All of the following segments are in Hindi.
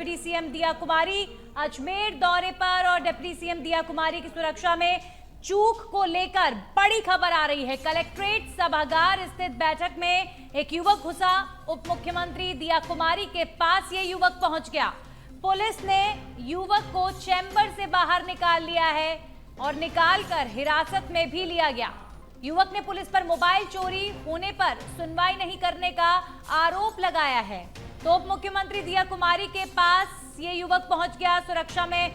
डिप्टी सीएम दिया कुमारी अजमेर दौरे पर और डिप्टी सीएम दिया कुमारी की सुरक्षा में चूक को लेकर बड़ी खबर आ रही है। कलेक्ट्रेट सभागार स्थित बैठक में एक युवक घुसा। उप मुख्यमंत्री दिया कुमारी के पास ये युवक पहुंच गया। पुलिस ने युवक को चैम्बर से बाहर निकाल लिया है और निकालकर हिरासत में भी लिया गया। युवक ने पुलिस पर मोबाइल चोरी होने पर सुनवाई नहीं करने का आरोप लगाया है। तो उप मुख्यमंत्री दिया कुमारी के पास ये युवक पहुंच गया। सुरक्षा में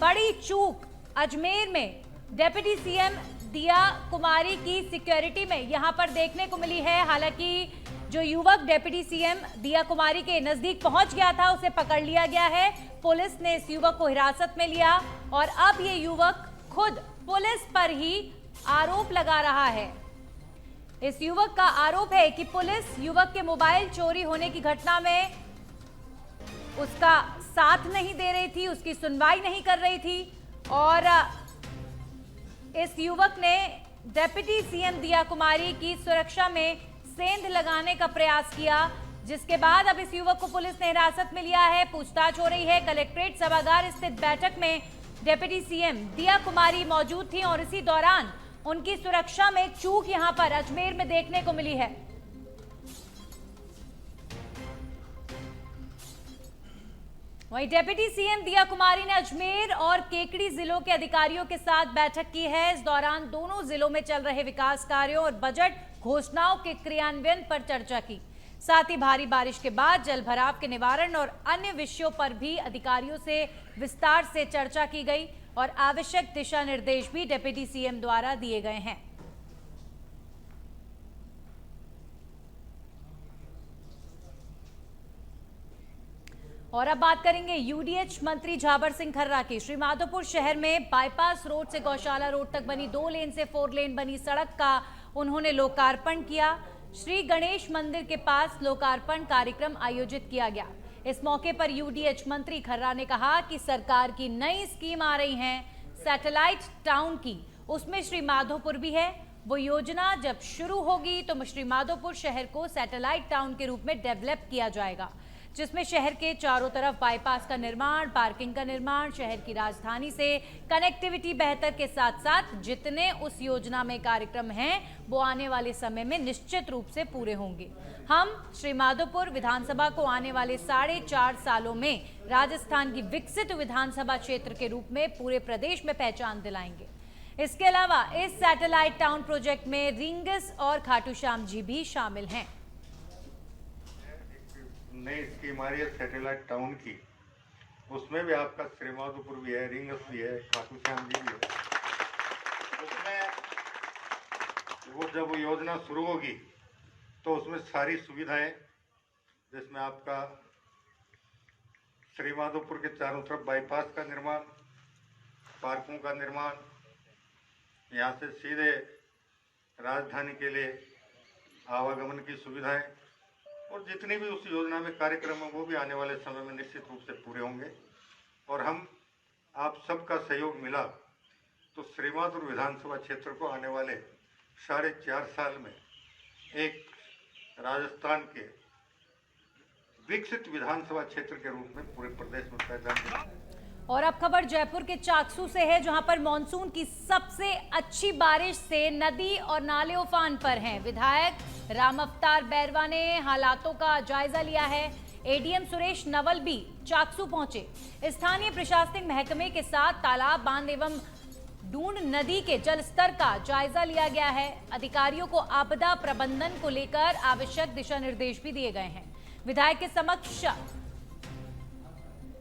बड़ी चूक अजमेर में डिप्टी सीएम दिया कुमारी की सिक्योरिटी में यहां पर देखने को मिली है। हालांकि जो युवक डिप्टी सीएम दिया कुमारी के नजदीक पहुंच गया था उसे पकड़ लिया गया है। पुलिस ने इस युवक को हिरासत में लिया और अब ये युवक खुद पुलिस पर ही आरोप लगा रहा है। इस युवक का आरोप है कि पुलिस युवक के मोबाइल चोरी होने की घटना में उसका साथ नहीं दे रही थी, उसकी सुनवाई नहीं कर रही थी और इस युवक ने डिप्टी सीएम दिया कुमारी की सुरक्षा में सेंध लगाने का प्रयास किया, जिसके बाद अब इस युवक को पुलिस ने हिरासत में लिया है। पूछताछ हो रही है। कलेक्ट्रेट सभागार स्थित बैठक में डिप्टी सीएम दिया कुमारी मौजूद थी और इसी दौरान उनकी सुरक्षा में चूक यहां पर अजमेर में देखने को मिली है। वहीं डिप्टी सीएम दिया कुमारी ने अजमेर और केकड़ी जिलों के अधिकारियों के साथ बैठक की है। इस दौरान दोनों जिलों में चल रहे विकास कार्यों और बजट घोषणाओं के क्रियान्वयन पर चर्चा की। साथ ही भारी बारिश के बाद जल भराव के निवारण और अन्य विषयों पर भी अधिकारियों से विस्तार से चर्चा की गई और आवश्यक दिशा निर्देश भी डिप्टी सीएम द्वारा दिए गए हैं। और अब बात करेंगे यूडीएच मंत्री झाबर सिंह खर्रा की। श्रीमाधोपुर शहर में बाईपास रोड से गौशाला रोड तक बनी 2 लेन से 4 लेन बनी सड़क का उन्होंने लोकार्पण किया। श्री गणेश मंदिर के पास लोकार्पण कार्यक्रम आयोजित किया गया। इस मौके पर यूडीएच मंत्री खर्रा ने कहा कि सरकार की नई स्कीम आ रही है सैटेलाइट टाउन की, उसमें श्रीमाधोपुर भी है। वो योजना जब शुरू होगी तो श्रीमाधोपुर शहर को सैटेलाइट टाउन के रूप में डेवलप किया जाएगा, जिसमें शहर के चारों तरफ बाईपास का निर्माण, पार्किंग का निर्माण, शहर की राजधानी से कनेक्टिविटी बेहतर के साथ साथ जितने उस योजना में कार्यक्रम हैं वो आने वाले समय में निश्चित रूप से पूरे होंगे। हम श्रीमाधोपुर विधानसभा को आने वाले 4.5 सालों में राजस्थान की विकसित विधानसभा क्षेत्र के रूप में पूरे प्रदेश में पहचान दिलाएंगे। इसके अलावा इस सैटेलाइट टाउन प्रोजेक्ट में रिंगस और खाटू श्याम जी भी शामिल हैं। नई स्कीम आ रही है सैटेलाइट टाउन की, उसमें भी आपका श्रीमाधोपुर भी है, रिंगस भी है, खाटू श्याम जी भी है। उसमें वो जब योजना शुरू होगी तो उसमें सारी सुविधाएं, जिसमें आपका श्रीमाधोपुर के चारों तरफ बाईपास का निर्माण, पार्कों का निर्माण, यहाँ से सीधे राजधानी के लिए आवागमन की सुविधाएं और जितनी भी उस योजना में कार्यक्रम है वो भी आने वाले समय में निश्चित रूप से पूरे होंगे। और हम आप सबका सहयोग मिला तो श्रीमाधोपुर विधानसभा क्षेत्र को आने वाले 4.5 साल में एक राजस्थान के विकसित विधानसभा क्षेत्र के रूप में पूरे प्रदेश में पहचान देंगे। और अब खबर जयपुर के चाकसू से है, जहां पर मॉनसून की सबसे अच्छी बारिश से नदी और नाले उफान पर हैं। विधायक राम अवतार बैरवा ने हालातों का जायजा लिया है। एडीएम सुरेश नवल भी चाकसू पहुंचे। स्थानीय प्रशासनिक महकमे के साथ तालाब, बांध एवं डूंड नदी के जल स्तर का जायजा लिया गया है। अधिकारियों को आपदा प्रबंधन को लेकर आवश्यक दिशा निर्देश भी दिए गए हैं। विधायक के समक्ष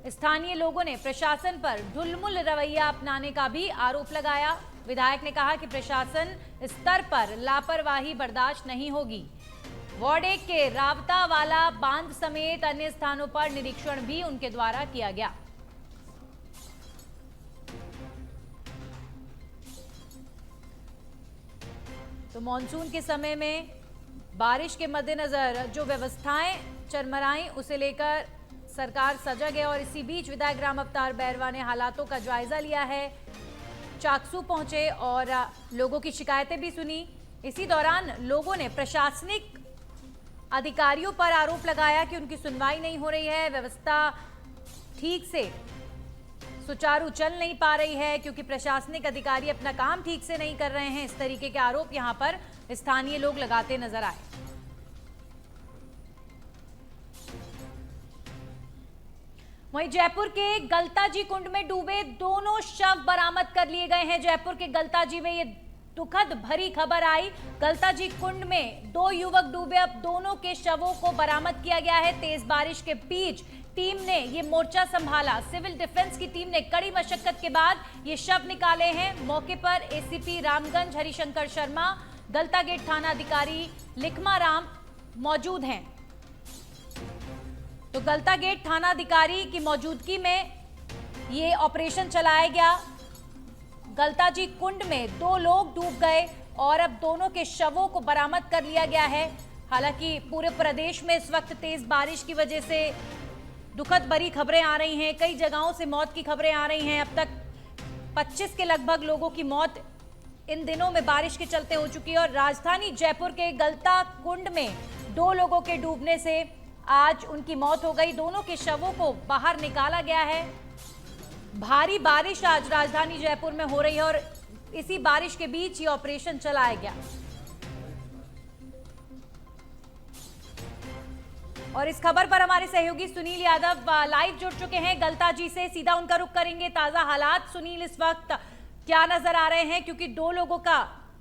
स्थानीय लोगों ने प्रशासन पर ढुलमुल रवैया अपनाने का भी आरोप लगाया। विधायक ने कहा कि प्रशासन स्तर पर लापरवाही बर्दाश्त नहीं होगी। वार्ड 1 के रावतावाला बांध समेत अन्य स्थानों पर निरीक्षण भी उनके द्वारा किया गया। तो मॉनसून के समय में बारिश के मद्देनजर जो व्यवस्थाएं चरमराई उसे लेकर सरकार सजग है और इसी बीच विधायक राम अवतार बैरवा ने हालातों का जायजा लिया है। चाकसू पहुंचे और लोगों की शिकायतें भी सुनी। इसी दौरान लोगों ने प्रशासनिक अधिकारियों पर आरोप लगाया कि उनकी सुनवाई नहीं हो रही है, व्यवस्था ठीक से सुचारू चल नहीं पा रही है, क्योंकि प्रशासनिक अधिकारी अपना काम ठीक से नहीं कर रहे हैं। इस तरीके के आरोप यहां पर स्थानीय लोग लगाते नजर आए। वहीं जयपुर के गलताजी कुंड में डूबे दोनों शव बरामद कर लिए गए हैं। जयपुर के गलताजी में ये दुखद भरी खबर आई। गलताजी कुंड में 2 युवक डूबे, अब दोनों के शवों को बरामद किया गया है। तेज बारिश के बीच टीम ने ये मोर्चा संभाला। सिविल डिफेंस की टीम ने कड़ी मशक्कत के बाद ये शव निकाले हैं। मौके पर एसीपी रामगंज हरिशंकर शर्मा, गलता गेट थाना अधिकारी लिखमा राम मौजूद हैं। तो गलता गेट थाना अधिकारी की मौजूदगी में ये ऑपरेशन चलाया गया। गलताजी कुंड में 2 लोग डूब गए और अब दोनों के शवों को बरामद कर लिया गया है। हालांकि पूरे प्रदेश में इस वक्त तेज बारिश की वजह से दुखद भरी खबरें आ रही हैं। कई जगहों से मौत की खबरें आ रही हैं। अब तक 25 के लगभग लोगों की मौत इन दिनों में बारिश के चलते हो चुकी है। और राजधानी जयपुर के गलता कुंड में 2 लोगों के डूबने से आज उनकी मौत हो गई। दोनों के शवों को बाहर निकाला गया है। भारी बारिश आज राजधानी जयपुर में हो रही है और इसी बारिश के बीच ये ऑपरेशन चलाया गया। और इस खबर पर हमारे सहयोगी सुनील यादव लाइव जुड़ चुके हैं गलताजी से। सीधा उनका रुख करेंगे। ताजा हालात सुनील इस वक्त क्या नजर आ रहे हैं, क्योंकि 2 लोगों का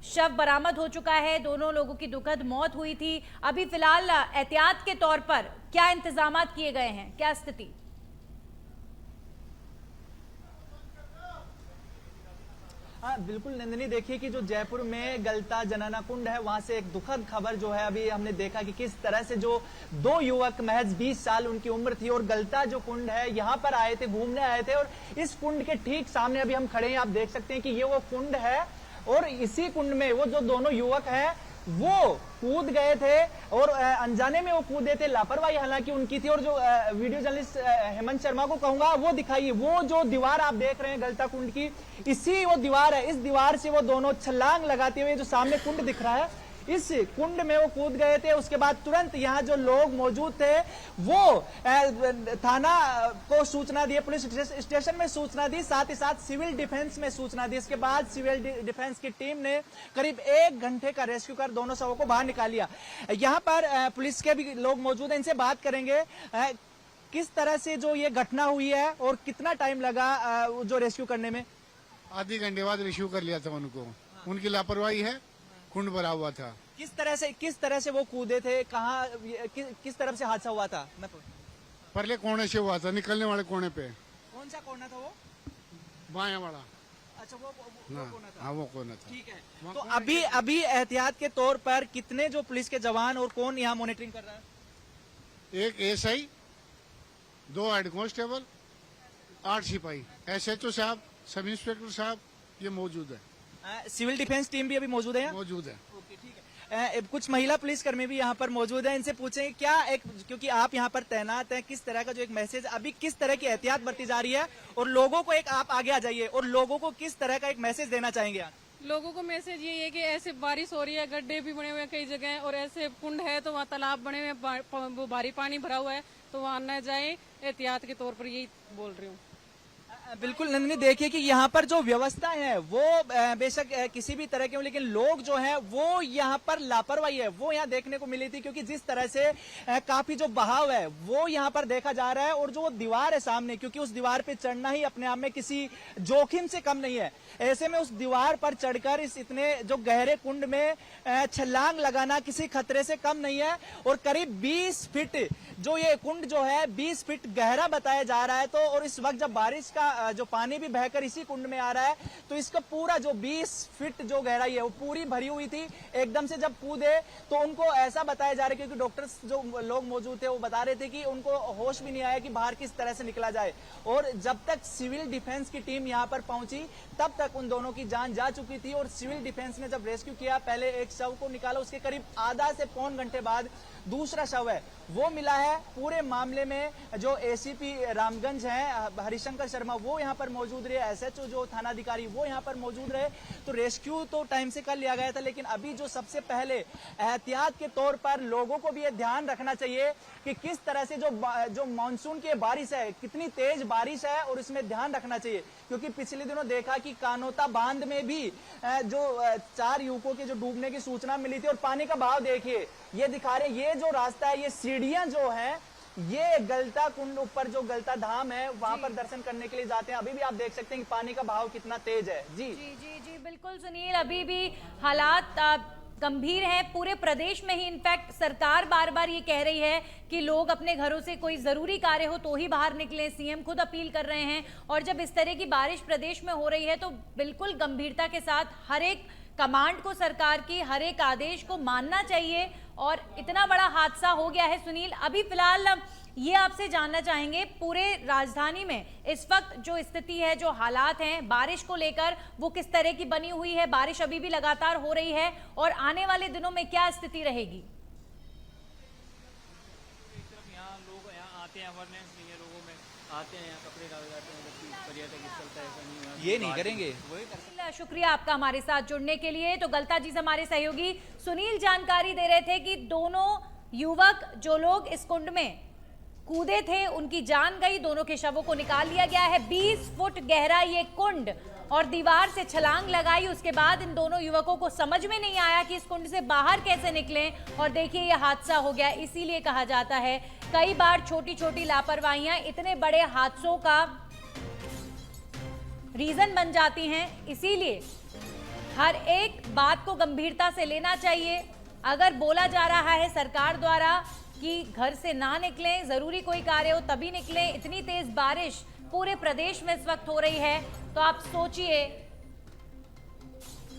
शव बरामद हो चुका है। दोनों लोगों की दुखद मौत हुई थी। अभी फिलहाल एहतियात के तौर पर क्या इंतजाम किए गए हैं, क्या स्थिति? हाँ बिल्कुल नंदिनी, देखिए कि जो जयपुर में गलता जनाना कुंड है वहां से एक दुखद खबर जो है अभी हमने देखा कि किस तरह से जो 2 युवक महज 20 साल उनकी उम्र थी और गलता जो कुंड है यहाँ पर आए थे, घूमने आए थे। और इस कुंड के ठीक सामने अभी हम खड़े हैं। आप देख सकते हैं कि ये वो कुंड है और इसी कुंड में वो जो दोनों युवक हैं वो कूद गए थे और अनजाने में वो कूदे थे। लापरवाही हालांकि उनकी थी। और जो वीडियो जर्नलिस्ट हेमंत शर्मा को कहूंगा वो दिखाइए, वो जो दीवार आप देख रहे हैं गलता कुंड की, इसी वो दीवार है। इस दीवार से वो दोनों छलांग लगाते हुए जो सामने कुंड दिख रहा है इस कुंड में वो कूद गए थे। उसके बाद तुरंत यहाँ जो लोग मौजूद थे वो थाना को सूचना दी, पुलिस स्टेशन में सूचना दी, साथ ही साथ सिविल डिफेंस में सूचना दी। इसके बाद सिविल डिफेंस की टीम ने करीब 1 घंटे का रेस्क्यू कर दोनों शवों को बाहर निकाल लिया। यहाँ पर पुलिस के भी लोग मौजूद हैं, इनसे बात करेंगे किस तरह से जो ये घटना हुई है और कितना टाइम लगा जो रेस्क्यू करने में। आधे घंटे बाद रेस्क्यू कर लिया था उनको। उनकी लापरवाही है, कुंड भरा हुआ था। किस तरह से वो कूदे थे, कहाँ किस तरफ से हादसा हुआ था? पहले कोने से हुआ था, निकलने वाले कोने पे। कौन सा कोना था वो? बाया वाला। अच्छा वो कोना था। हाँ वो कोना था। ठीक है। तो अभी एहतियात के तौर पर कितने जो पुलिस के जवान और कौन यहाँ मॉनिटरिंग कर रहा है? 1 एसआई, 2 हेड कांस्टेबल, 8 सिपाही, SHO साहब, सब इंस्पेक्टर साहब ये मौजूद है। सिविल डिफेंस टीम भी अभी मौजूद है? मौजूद है। ओके ठीक है। कुछ महिला पुलिसकर्मी भी यहाँ पर मौजूद है, इनसे पूछेंगे क्या क्योंकि आप यहाँ पर तैनात हैं, किस तरह का जो एक मैसेज अभी किस तरह की एहतियात बरती जा रही है और लोगों को आप आगे आ जाइए और लोगों को किस तरह का एक मैसेज देना चाहेंगे आप? लोगों को मैसेज ये है कि ऐसे बारिश हो रही है, गड्ढे भी बने हुए हैं कई जगह और ऐसे कुंड है तो वहाँ तालाब बने हुए हैं, वो भारी पानी भरा हुआ है तो वहाँ न जाए, एहतियात के तौर पर यही बोल रही हूँ। बिल्कुल नंदिनी, देखिए कि यहाँ पर जो व्यवस्था है वो बेशक किसी भी तरह के हो, लेकिन लोग जो है वो यहाँ पर लापरवाही है वो यहाँ देखने को मिली थी। क्योंकि जिस तरह से काफी जो बहाव है वो यहाँ पर देखा जा रहा है और जो वो दीवार है सामने, क्योंकि उस दीवार पे चढ़ना ही अपने आप में किसी जोखिम से कम नहीं है। ऐसे में उस दीवार पर चढ़कर इस इतने जो गहरे कुंड में छलांग लगाना किसी खतरे से कम नहीं है। और करीब 20 फीट जो ये कुंड जो है 20 फीट गहरा बताया जा रहा है। तो और इस वक्त जब बारिश का जो पानी भी बहकर इसी कुंड में आ रहा है तो इसका पूरा जो 20 फीट जो गहराई है वो पूरी भरी हुई थी। एकदम से जब कूदे तो उनको ऐसा बताया जा रहा है, क्योंकि डॉक्टर्स जो लोग मौजूद थे वो बता रहे थे कि उनको होश भी नहीं आया कि बाहर किस तरह से निकला जाए। और जब तक सिविल डिफेंस की टीम यहाँ पर पहुंची तब तक उन दोनों की जान जा चुकी थी। और सिविल डिफेंस ने जब रेस्क्यू किया, पहले एक शव को निकाला, उसके करीब आधा से पौन घंटे बाद दूसरा शव है वो मिला है। पूरे मामले में जो एसीपी रामगंज हैं हरिशंकर शर्मा वो यहाँ पर मौजूद रहे, एसएचओ जो थानाधिकारी वो यहाँ पर मौजूद रहे। तो रेस्क्यू तो टाइम से कर लिया गया था, लेकिन अभी जो सबसे पहले एहतियात के तौर पर लोगों को भी ये ध्यान रखना चाहिए कि किस तरह से जो मानसून की बारिश है, कितनी तेज बारिश है, और इसमें ध्यान रखना चाहिए। क्योंकि पिछले दिनों देखा कि कानोता बांध में भी जो 4 युवकों के जो डूबने की सूचना मिली थी, और पानी का बहाव देखिए ये दिखा रहे हैं। ये जो रास्ता है, ये सीढ़ियां जो हैं, ये गलता कुंड ऊपर जो गलता धाम है वहां पर दर्शन करने के लिए जाते हैं। अभी भी आप देख सकते हैं कि पानी का बहाव कितना तेज है। जी जी जी जी बिल्कुल सुनील, अभी भी हालात गंभीर है पूरे प्रदेश में ही। इनफैक्ट सरकार बार बार ये कह रही है कि लोग अपने घरों से कोई जरूरी कार्य हो तो ही बाहर निकलें। सीएम खुद अपील कर रहे हैं, और जब इस तरह की बारिश प्रदेश में हो रही है तो बिल्कुल गंभीरता के साथ हर एक कमांड को, सरकार की हर एक आदेश को मानना चाहिए। और इतना बड़ा हादसा हो गया है सुनील। अभी फिलहाल ये आपसे जानना चाहेंगे, पूरे राजधानी में इस वक्त जो स्थिति है, जो हालात हैं बारिश को लेकर, वो किस तरह की बनी हुई है? बारिश अभी भी लगातार हो रही है, और आने वाले दिनों में क्या स्थिति रहेगी? यहाँ लोग यहाँ आते हैं, अवेयरनेस नहीं है लोगों में, आते हैं यहाँ कपड़े डाल जाते हैं, जबकि पर्यटक स्थल था, ऐसा नहीं है। ये नहीं करेंगे। शुक्रिया आपका हमारे साथ जुड़ने के लिए। तो गलता जी से हमारे सहयोगी सुनील जानकारी दे रहे थे कि दोनों युवक जो लोग इस कुंड में कूदे थे उनकी जान गई, दोनों के शवों को निकाल लिया गया है। 20 फुट गहरा ये कुंड, और दीवार से छलांग लगाई। उसके बाद इन दोनों युवकों को समझ में नहीं आया कि इस कुंड से बाहर कैसे निकलें, और देखिए ये हादसा हो गया। इसीलिए कहा जाता है कई बार छोटी छोटी लापरवाहियां इतने बड़े हादसों का रीजन बन जाती हैं। इसीलिए हर एक बात को गंभीरता से लेना चाहिए। अगर बोला जा रहा है सरकार द्वारा कि घर से ना निकलें, जरूरी कोई कार्य हो तभी निकलें, इतनी तेज बारिश पूरे प्रदेश में इस वक्त हो रही है, तो आप सोचिए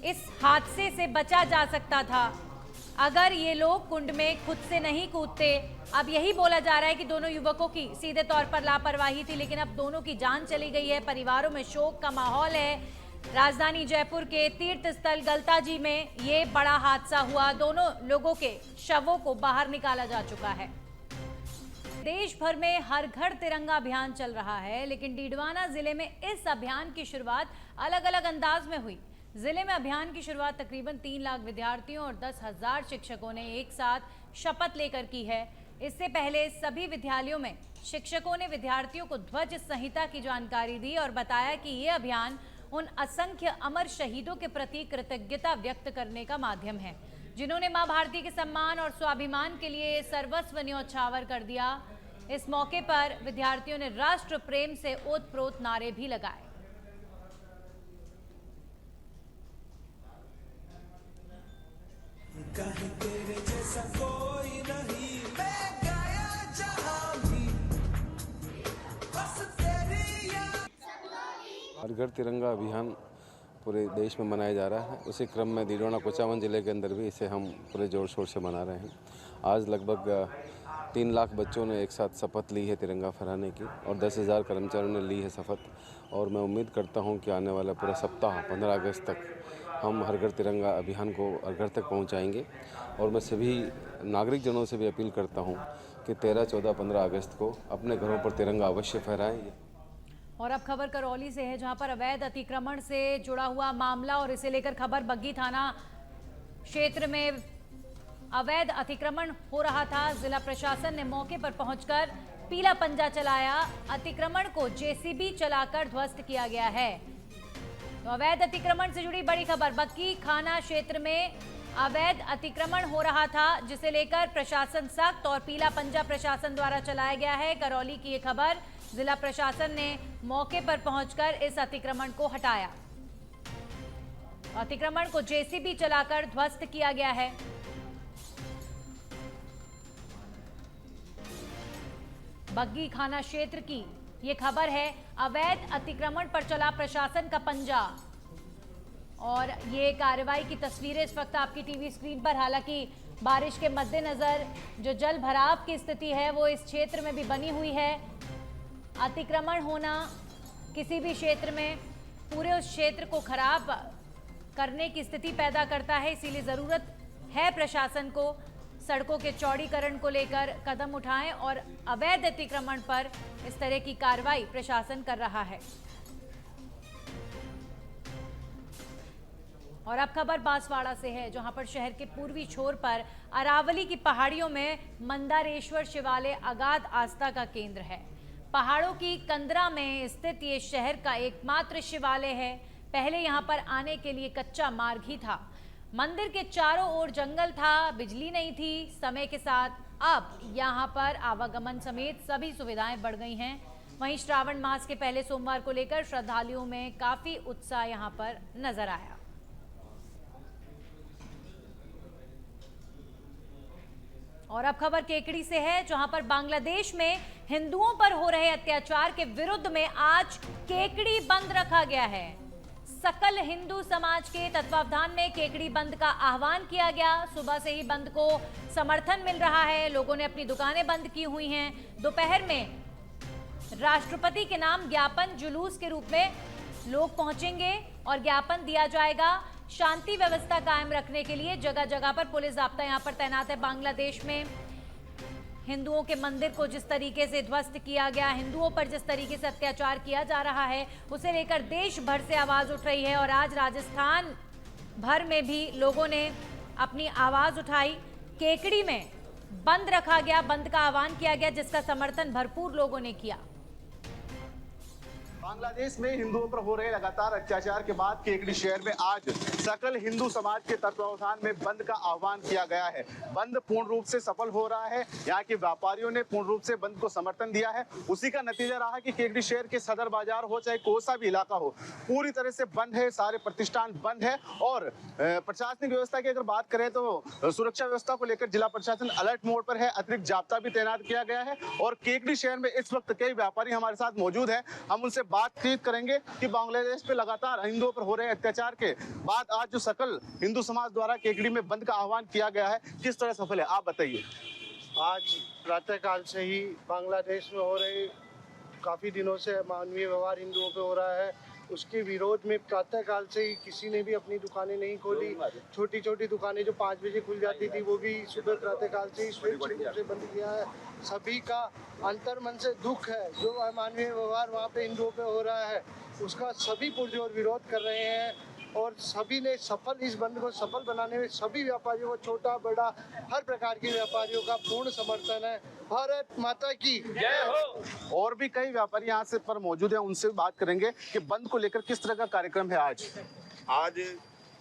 इस हादसे से बचा जा सकता था अगर ये लोग कुंड में खुद से नहीं कूदते। अब यही बोला जा रहा है कि दोनों युवकों की सीधे तौर पर लापरवाही थी, लेकिन अब दोनों की जान चली गई है। परिवारों में शोक का माहौल है। राजधानी जयपुर के तीर्थ स्थल गलता जी में ये बड़ा हादसा हुआ। दोनों लोगों के शवों को बाहर निकाला जा चुका है। देश भर में हर घर तिरंगा अभियान चल रहा है, लेकिन डीडवाना जिले में इस अभियान की शुरुआत अलग अलग अंदाज में हुई। जिले में अभियान की शुरुआत तकरीबन 3 लाख विद्यार्थियों और 10,000 शिक्षकों ने एक साथ शपथ लेकर की है। इससे पहले सभी विद्यालयों में शिक्षकों ने विद्यार्थियों को ध्वज संहिता की जानकारी दी और बताया कि ये अभियान उन असंख्य अमर शहीदों के प्रति कृतज्ञता व्यक्त करने का माध्यम है, जिन्होंने मां भारती के सम्मान और स्वाभिमान के लिए सर्वस्व न्यौछावर कर दिया। इस मौके पर विद्यार्थियों ने राष्ट्र प्रेम से ओतप्रोत नारे भी लगाए। हर घर तिरंगा अभियान पूरे देश में मनाया जा रहा है। उसी क्रम में डीडवाना कुचामन जिले के अंदर भी इसे हम पूरे जोर शोर से मना रहे हैं। आज लगभग 3 लाख बच्चों ने एक साथ शपथ ली है तिरंगा फहराने की, और 10,000 कर्मचारियों ने ली है शपथ। और मैं उम्मीद करता हूं कि आने वाला पूरा सप्ताह 15 अगस्त तक हम हर घर तिरंगा अभियान को हर घर तक पहुंचाएंगे। और मैं सभी नागरिक जनों से भी अपील करता हूं कि 13, 14, 15 अगस्त को अपने घरों पर तिरंगा अवश्य फहराएं। और अब खबर करौली से है, जहां पर अवैध अतिक्रमण से जुड़ा हुआ मामला, और इसे लेकर खबर बग्गी थाना क्षेत्र में अवैध अतिक्रमण हो रहा था। जिला प्रशासन ने मौके पर पहुंचकर पीला पंजा चलाया। अतिक्रमण को जेसीबी चलाकर ध्वस्त किया गया है। तो अवैध अतिक्रमण से जुड़ी बड़ी खबर, बग्गी थाना क्षेत्र में अवैध अतिक्रमण हो रहा था, जिसे लेकर प्रशासन सख्त, और पीला पंजा प्रशासन द्वारा चलाया गया है। करौली की ये खबर, जिला प्रशासन ने मौके पर पहुंचकर इस अतिक्रमण को हटाया। अतिक्रमण को जेसीबी चलाकर ध्वस्त किया गया है। बग्गी थाना क्षेत्र की ये खबर है। अवैध अतिक्रमण पर चला प्रशासन का पंजा, और ये कार्रवाई की तस्वीरें इस वक्त आपकी टीवी स्क्रीन पर। हालांकि बारिश के मद्देनजर जो जल भराव की स्थिति है वो इस क्षेत्र में भी बनी हुई है। अतिक्रमण होना किसी भी क्षेत्र में पूरे उस क्षेत्र को खराब करने की स्थिति पैदा करता है, इसीलिए ज़रूरत है प्रशासन को सड़कों के चौड़ीकरण को लेकर कदम उठाएं और अवैध अतिक्रमण पर इस तरह की कार्रवाई प्रशासन कर रहा है। और अब खबर बांसवाड़ा से है, जहां पर शहर के पूर्वी छोर पर अरावली की पहाड़ियों में मंदारेश्वर शिवालय अगाध आस्था का केंद्र है। पहाड़ों की कंदरा में स्थित ये शहर का एकमात्र शिवालय है। पहले यहां पर आने के लिए कच्चा मार्ग ही था। मंदिर के चारों ओर जंगल था, बिजली नहीं थी। समय के साथ अब यहां पर आवागमन समेत सभी सुविधाएं बढ़ गई हैं। वहीं श्रावण मास के पहले सोमवार को लेकर श्रद्धालुओं में काफी उत्साह यहां पर नजर आया। और अब खबर केकड़ी से है, जहां पर बांग्लादेश में हिंदुओं पर हो रहे अत्याचार के विरुद्ध में आज केकड़ी बंद रखा गया है। सकल हिंदू समाज के तत्वावधान में केकड़ी बंद का आह्वान किया गया। सुबह से ही बंद को समर्थन मिल रहा है। लोगों ने अपनी दुकानें बंद की हुई हैं। दोपहर में राष्ट्रपति के नाम ज्ञापन जुलूस के रूप में लोग पहुंचेंगे और ज्ञापन दिया जाएगा। शांति व्यवस्था कायम रखने के लिए जगह जगह पर पुलिस जाब्ता यहां पर तैनात है। बांग्लादेश में हिंदुओं के मंदिर को जिस तरीके से ध्वस्त किया गया, हिंदुओं पर जिस तरीके से अत्याचार किया जा रहा है, उसे लेकर देश भर से आवाज उठ रही है। और आज राजस्थान भर में भी लोगों ने अपनी आवाज उठाई। केकड़ी में बंद रखा गया, बंद का आह्वान किया गया, जिसका समर्थन भरपूर लोगों ने किया। बांग्लादेश में हिंदुओं पर हो रहे लगातार अत्याचार के बाद केकड़ी शहर में आज सकल हिंदू समाज के तत्वावधान में बंद का आह्वान किया गया है। बंद पूर्ण रूप से सफल हो रहा है। यहाँ के व्यापारियों ने पूर्ण रूप से बंद को समर्थन दिया है। उसी का नतीजा रहा कि केकड़ी शहर के सदर बाजार हो चाहे कोसा भी इलाका हो, पूरी तरह से बंद है। सारे प्रतिष्ठान बंद है। और प्रशासनिक व्यवस्था की अगर बात करें तो सुरक्षा व्यवस्था को लेकर जिला प्रशासन अलर्ट मोड पर है। अतिरिक्त जाब्ता भी तैनात किया गया है। और केकड़ी शहर में इस वक्त कई व्यापारी हमारे साथ मौजूद है। हम उनसे बातचीत करेंगे कि बांग्लादेश पे लगातार हिंदुओं पर हो रहे अत्याचार के बाद आज जो सकल हिंदू समाज द्वारा केकड़ी में बंद का आह्वान किया गया है, किस तरह सफल है, आप बताइए। आज प्रातःकाल से ही बांग्लादेश में हो रहे काफ़ी दिनों से मानवीय व्यवहार हिंदुओं पे हो रहा है, उसके विरोध में प्रातःकाल से ही किसी ने भी अपनी दुकानें नहीं खोली। छोटी छोटी दुकानें जो 5 बजे खुल जाती थी वो भी सुबह प्रातःकाल से ही स्वैच्छिक रूप से बंद किया है। सभी का अंतर्मन से दुख है। जो अमानवीय व्यवहार वहाँ पे हिंदुओं पे हो रहा है उसका सभी पुरजोर विरोध कर रहे हैं। और सभी ने इस बंद को सफल बनाने में सभी व्यापारियों को, छोटा बड़ा हर प्रकार के व्यापारियों का पूर्ण समर्थन है। भारत माता की जय हो। और भी कई व्यापारी यहाँ से पर मौजूद हैं, उनसे बात करेंगे कि बंद को लेकर किस तरह का कार्यक्रम है। आज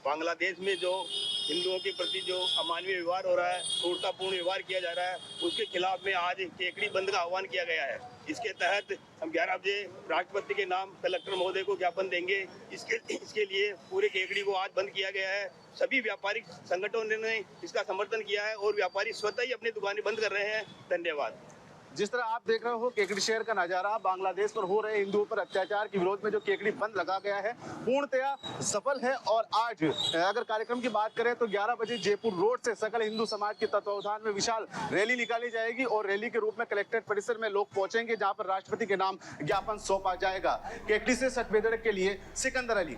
बांग्लादेश में जो हिंदुओं के प्रति जो अमानवीय व्यवहार हो रहा है, क्रूरतापूर्ण व्यवहार किया जा रहा है, उसके खिलाफ में आज केकड़ी बंद का आह्वान किया गया है। इसके तहत हम 11 बजे राष्ट्रपति के नाम कलेक्टर महोदय को ज्ञापन देंगे। इसके लिए पूरे केकड़ी को आज बंद किया गया है। सभी व्यापारिक संगठनों ने इसका समर्थन किया है और व्यापारी स्वतः ही अपनी दुकानें बंद कर रहे हैं। धन्यवाद। जिस तरह आप देख रहे हो केकड़ी शहर का नजारा, बांग्लादेश पर हो रहे हिंदुओं पर अत्याचार के विरोध में जो केकड़ी बंद लगा गया है पूर्णतया सफल है। और आज अगर कार्यक्रम की बात करें तो 11 बजे जयपुर रोड से सकल हिंदू समाज के तत्वावधान में विशाल रैली निकाली जाएगी और रैली के रूप में कलेक्ट्रेट परिसर में लोग पहुंचेंगे, जहां पर राष्ट्रपति के नाम ज्ञापन सौंपा जाएगा। केकड़ी से सतबेदड़ के लिए सिकंदर अली।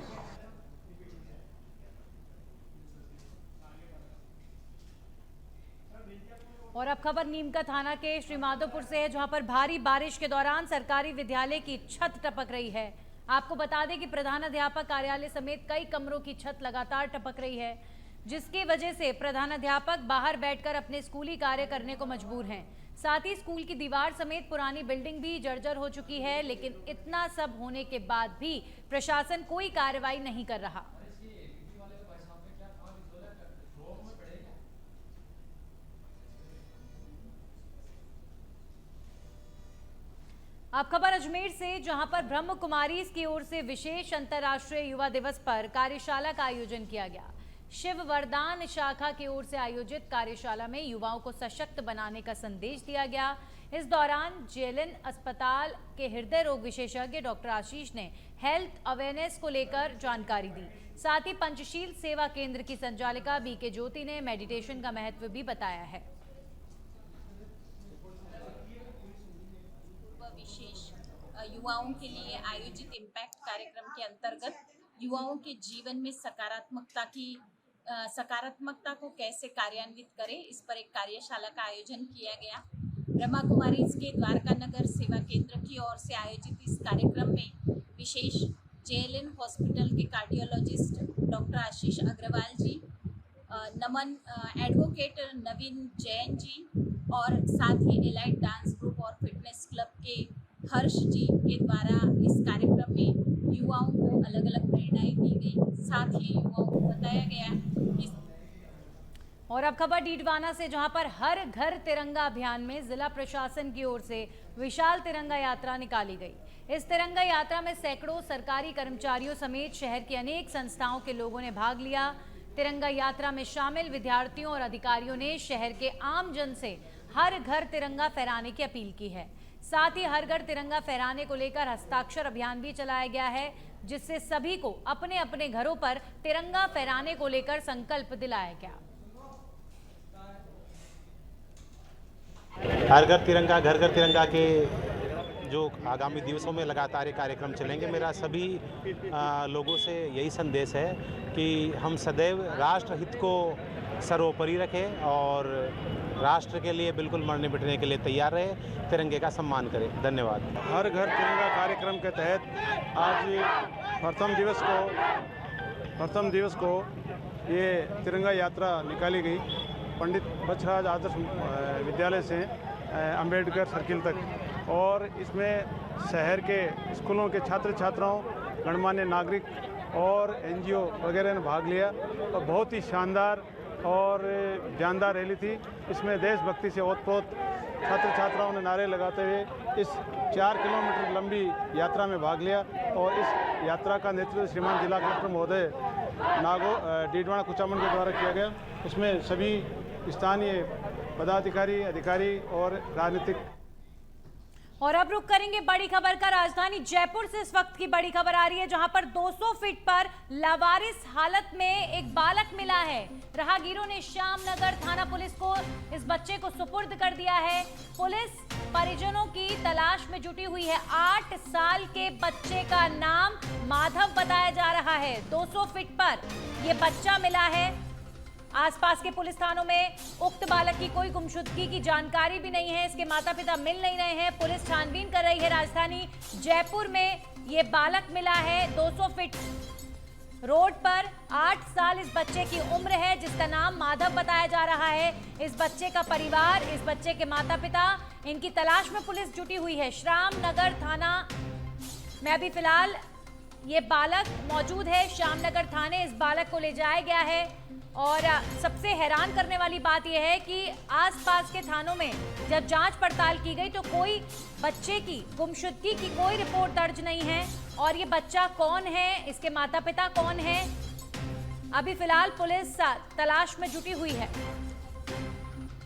और अब खबर नीमका थाना के श्रीमाधोपुर से है, जहां पर भारी बारिश के दौरान सरकारी विद्यालय की छत टपक रही है। आपको बता दें कि प्रधानाध्यापक कार्यालय समेत कई कमरों की छत लगातार टपक रही है, जिसकी वजह से प्रधानाध्यापक बाहर बैठकर अपने स्कूली कार्य करने को मजबूर हैं। साथ ही स्कूल की दीवार समेत पुरानी बिल्डिंग भी जर्जर हो चुकी है। लेकिन इतना सब होने के बाद भी प्रशासन कोई कार्रवाई नहीं कर रहा। अब खबर अजमेर से, जहां पर ब्रह्म कुमारीज की ओर से विशेष अंतर्राष्ट्रीय युवा दिवस पर कार्यशाला का आयोजन किया गया। शिव वरदान शाखा की ओर से आयोजित कार्यशाला में युवाओं को सशक्त बनाने का संदेश दिया गया। इस दौरान जेएलएन अस्पताल के हृदय रोग विशेषज्ञ डॉक्टर आशीष ने हेल्थ अवेयरनेस को लेकर जानकारी दी। साथ ही पंचशील सेवा केंद्र की संचालिका बीके ज्योति ने मेडिटेशन का महत्व भी बताया है। युवाओं के लिए आयोजित इम्पैक्ट कार्यक्रम के अंतर्गत युवाओं के जीवन में सकारात्मकता की सकारात्मकता को कैसे कार्यान्वित करें, इस पर एक कार्यशाला का आयोजन किया गया। ब्रह्मा कुमारीज के द्वारका नगर सेवा केंद्र की ओर से आयोजित इस कार्यक्रम में विशेष JLN हॉस्पिटल के कार्डियोलॉजिस्ट डॉक्टर आशीष अग्रवाल जी, नमन एडवोकेट नवीन जैन जी और साथ ही एलाइट डांस ग्रुप और फिटनेस क्लब के हर्ष जी के द्वारा इस कार्यक्रम में युवाओं को अलग अलग प्रेरणाएं दी गई। साथ ही युवाओं को बताया गया कि और अब खबर डीडवाना से, जहां पर हर घर तिरंगा अभियान में जिला प्रशासन की ओर से विशाल तिरंगा यात्रा निकाली गई। इस तिरंगा यात्रा में सैकड़ों सरकारी कर्मचारियों समेत शहर की अनेक संस्थाओं के लोगों ने भाग लिया। तिरंगा यात्रा में शामिल विद्यार्थियों और अधिकारियों ने शहर के आम जन से हर घर तिरंगा फहराने की अपील की है। साथ ही हर घर तिरंगा फहराने को लेकर हस्ताक्षर अभियान भी चलाया गया है, जिससे सभी को अपने अपने घरों पर तिरंगा फहराने को लेकर संकल्प दिलाया गया। हर घर तिरंगा के जो आगामी दिवसों में लगातार ये कार्यक्रम चलेंगे। मेरा सभी लोगों से यही संदेश है कि हम सदैव राष्ट्र हित को सर्वोपरि रखें और राष्ट्र के लिए बिल्कुल मरने मिटने के लिए तैयार रहे, तिरंगे का सम्मान करें। धन्यवाद। हर घर तिरंगा कार्यक्रम के तहत आज प्रथम दिवस को ये तिरंगा यात्रा निकाली गई। पंडित बछराज आदर्श विद्यालय से अंबेडकर सर्किल तक, और इसमें शहर के स्कूलों के छात्र छात्राओं, गणमान्य नागरिक और NGO वगैरह ने भाग लिया और बहुत ही शानदार और जानदार रैली थी। इसमें देशभक्ति से ओतप्रोत छात्र छात्राओं ने नारे लगाते हुए इस 4 किलोमीटर लंबी यात्रा में भाग लिया और इस यात्रा का नेतृत्व श्रीमान जिला कलेक्टर महोदय डीडवाना कुचामन के द्वारा किया गया। उसमें सभी स्थानीय पदाधिकारी, अधिकारी और राजनीतिक। और अब रुक करेंगे बड़ी खबर का। राजधानी जयपुर से इस वक्त की बड़ी खबर आ रही है, जहां पर 200 फीट पर लावारिस हालत में एक बालक मिला है। राहगीरों ने श्यामनगर थाना पुलिस को इस बच्चे को सुपुर्द कर दिया है। पुलिस परिजनों की तलाश में जुटी हुई है। 8 साल के बच्चे का नाम माधव बताया जा रहा है। 200 फीट पर यह बच्चा मिला है। आसपास के पुलिस थानों में उक्त बालक की कोई गुमशुदगी की जानकारी भी नहीं है। इसके माता पिता मिल नहीं रहे हैं। पुलिस छानबीन कर रही है। राजधानी जयपुर में ये बालक मिला है। 200 फीट रोड पर 8 साल इस बच्चे की उम्र है, जिसका नाम माधव बताया जा रहा है। इस बच्चे का परिवार, इस बच्चे के माता पिता, इनकी तलाश में पुलिस जुटी हुई है। श्यामनगर थाना में अभी फिलहाल ये बालक मौजूद है। श्यामनगर थाने इस बालक को ले जाया गया है। और सबसे हैरान करने वाली बात यह है कि आसपास के थानों में जब जांच पड़ताल की गई तो कोई बच्चे की गुमशुदगी की कोई रिपोर्ट दर्ज नहीं है। और ये बच्चा कौन है, इसके माता पिता कौन हैं, अभी फिलहाल पुलिस तलाश में जुटी हुई है।